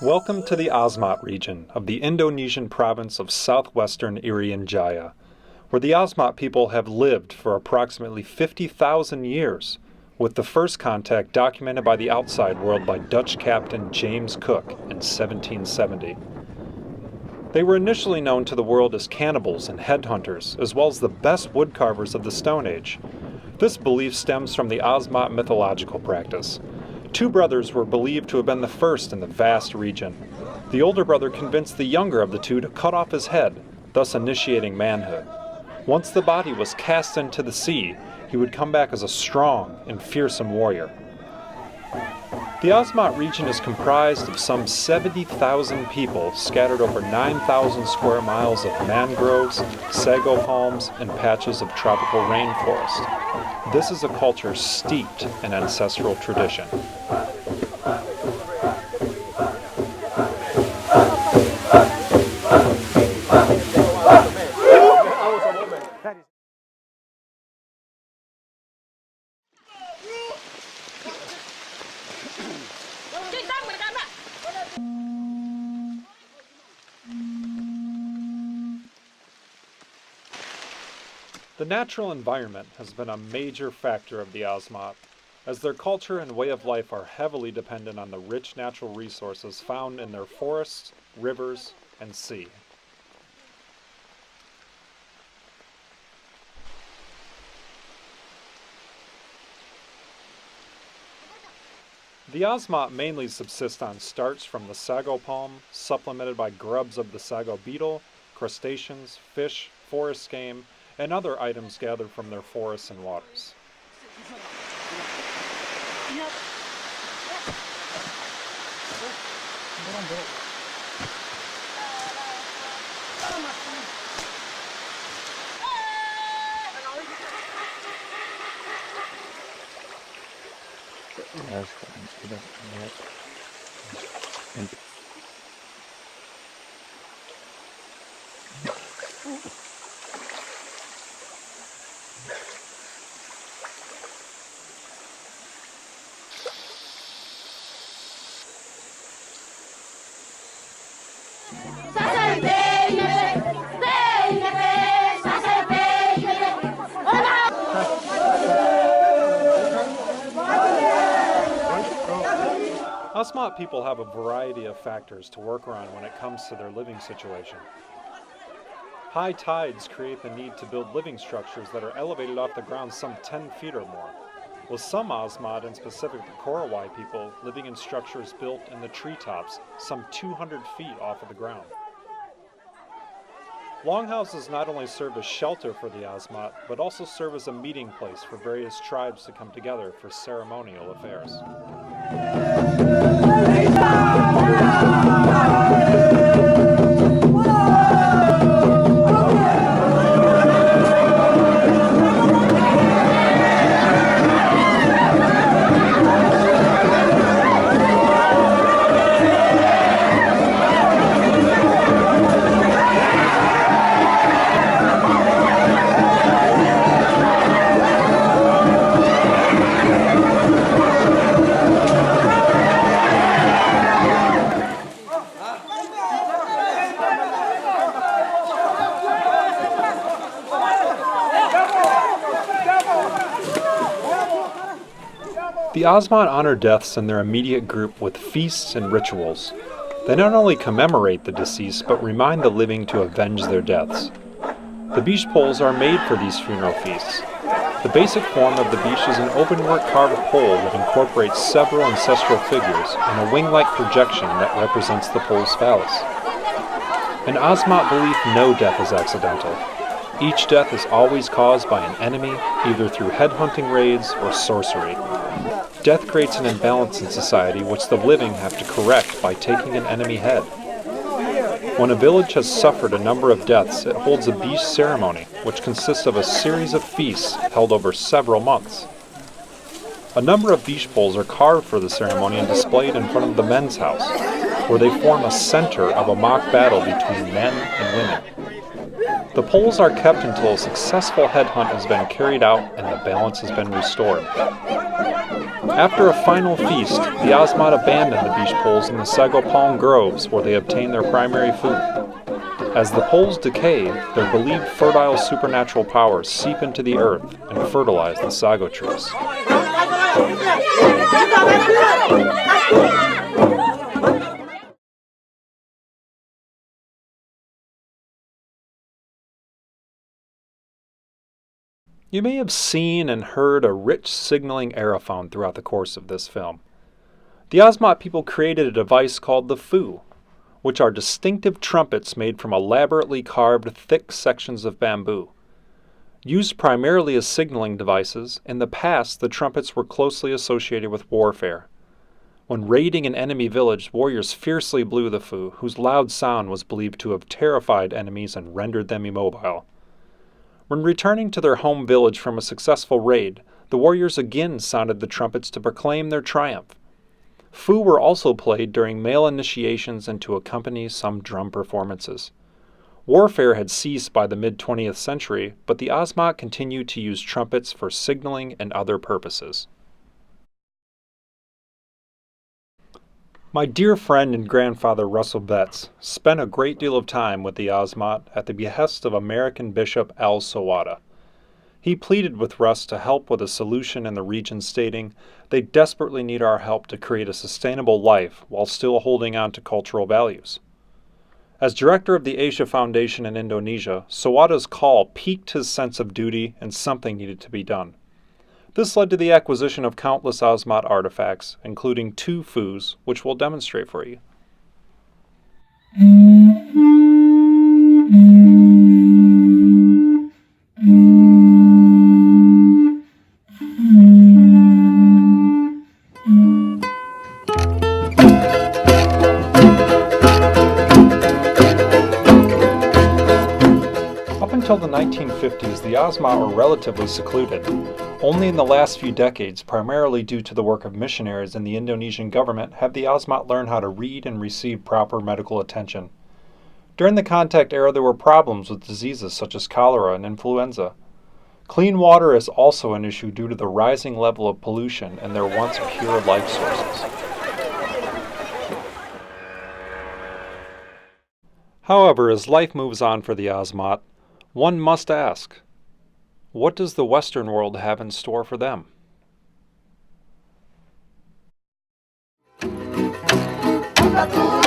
Welcome to the Asmat region of the Indonesian province of southwestern Irian Jaya, where the Asmat people have lived for approximately 50,000 years, with the first contact documented by the outside world by Dutch captain James Cook in 1770. They were initially known to the world as cannibals and headhunters, as well as the best woodcarvers of the Stone Age. This belief stems from the Asmat mythological practice. Two brothers were believed to have been the first in the vast region. The older brother convinced the younger of the two to cut off his head, thus initiating manhood. Once the body was cast into the sea, he would come back as a strong and fearsome warrior. The Asmat region is comprised of some 70,000 people scattered over 9,000 square miles of mangroves, sago palms, and patches of tropical rainforest. This is a culture steeped in ancestral tradition. The natural environment has been a major factor of the Asmat, as their culture and way of life are heavily dependent on the rich natural resources found in their forests, rivers, and sea. The Asmat mainly subsist on starch from the sago palm, supplemented by grubs of the sago beetle, crustaceans, fish, forest game, and other items gathered from their forests and waters. Asmat people have a variety of factors to work around when it comes to their living situation. High tides create the need to build living structures that are elevated off the ground some 10 feet or more, with some Asmat, and specifically the Korowai people, living in structures built in the treetops some 200 feet off of the ground. Longhouses not only serve as shelter for the Asmat, but also serve as a meeting place for various tribes to come together for ceremonial affairs. The Asmat honor deaths in their immediate group with feasts and rituals. They not only commemorate the deceased, but remind the living to avenge their deaths. The bish poles are made for these funeral feasts. The basic form of the bish is an open-work carved pole that incorporates several ancestral figures and a wing-like projection that represents the pole's phallus. In Asmat belief, no death is accidental. Each death is always caused by an enemy, either through headhunting raids or sorcery. Death creates an imbalance in society which the living have to correct by taking an enemy head. When a village has suffered a number of deaths, it holds a bish ceremony, which consists of a series of feasts held over several months. A number of bish poles are carved for the ceremony and displayed in front of the men's house, where they form a center of a mock battle between men and women. The poles are kept until a successful headhunt has been carried out and the balance has been restored. After a final feast, the Asmat abandon the beech poles in the sago palm groves where they obtain their primary food. As the poles decay, their believed fertile supernatural powers seep into the earth and fertilize the sago trees. You may have seen and heard a rich signaling aerophone throughout the course of this film. The Asmat people created a device called the fu, which are distinctive trumpets made from elaborately carved thick sections of bamboo. Used primarily as signaling devices, in the past the trumpets were closely associated with warfare. When raiding an enemy village, warriors fiercely blew the fu, whose loud sound was believed to have terrified enemies and rendered them immobile. When returning to their home village from a successful raid, the warriors again sounded the trumpets to proclaim their triumph. Fu were also played during male initiations and to accompany some drum performances. Warfare had ceased by the mid-20th century, but the Asmat continued to use trumpets for signaling and other purposes. My dear friend and grandfather Russell Betts spent a great deal of time with the Asmat at the behest of American Bishop Al Sawada. He pleaded with Russ to help with a solution in the region, stating, "They desperately need our help to create a sustainable life while still holding on to cultural values." As director of the Asia Foundation in Indonesia, Sawada's call piqued his sense of duty and something needed to be done. This led to the acquisition of countless Asmat artifacts, including 2 fus, which we'll demonstrate for you. Up until the 1950s, the Asmat were relatively secluded. Only in the last few decades, primarily due to the work of missionaries and the Indonesian government, have the Asmat learned how to read and receive proper medical attention. During the contact era, there were problems with diseases such as cholera and influenza. Clean water is also an issue due to the rising level of pollution in their once pure life sources. However, as life moves on for the Asmat, one must ask, what does the Western world have in store for them? Satu